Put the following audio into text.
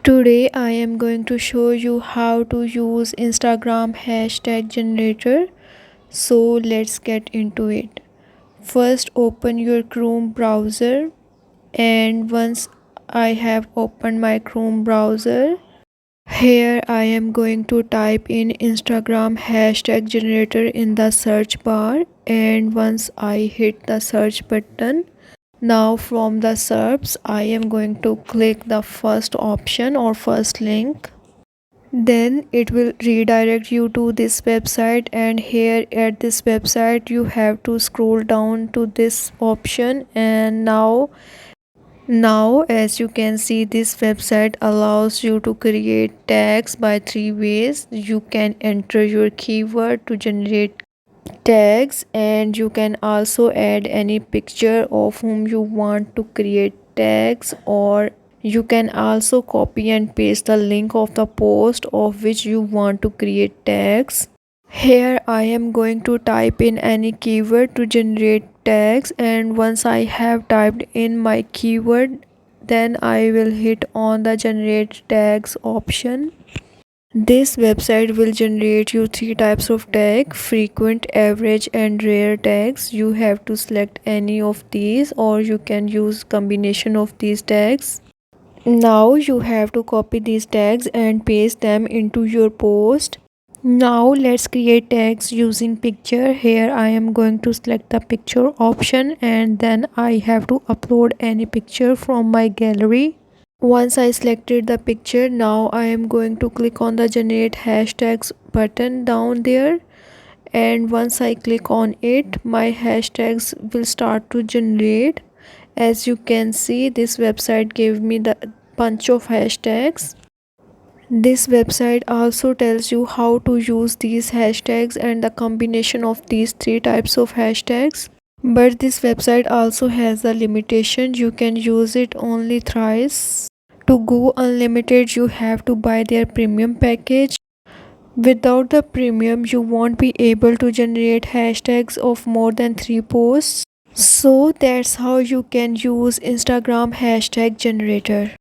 Today I am going to show you how to use Instagram hashtag generator. So let's get into it. First open your Chrome browser, and once I have opened my Chrome browser, here I am going to type in Instagram hashtag generator in the search bar, and once I hit the search button, now from the search I am going to click the first option or first link. Then it will redirect you to this website, and here at this website you have to scroll down to this option. And now as you can see, this website allows you to create tags by three ways. You can enter your keyword to generate tags, and you can also add any picture of whom you want to create tags, or you can also copy and paste the link of the post of which you want to create tags. Here I am going to type in any keyword to generate tags, and once I have typed in my keyword, then I will hit on the generate tags option. This website will generate you three types of tag: frequent, average and rare tags. You have to select any of these, or you can use combination of these tags. Now you have to copy these tags and paste them into your post. Now let's create tags using picture. Here I am going to select the picture option, and then I have to upload any picture from my gallery. Once I selected the picture, now I am going to click on the generate hashtags button down there, and once I click on it, my hashtags will start to generate. As you can see, this website gave me the bunch of hashtags. This website also tells you how to use these hashtags and the combination of these three types of hashtags. But this website also has a limitation: you can use it only thrice. To go unlimited, you have to buy their premium package. Without the premium, you won't be able to generate hashtags of more than 3 posts. So that's how you can use Instagram hashtag generator.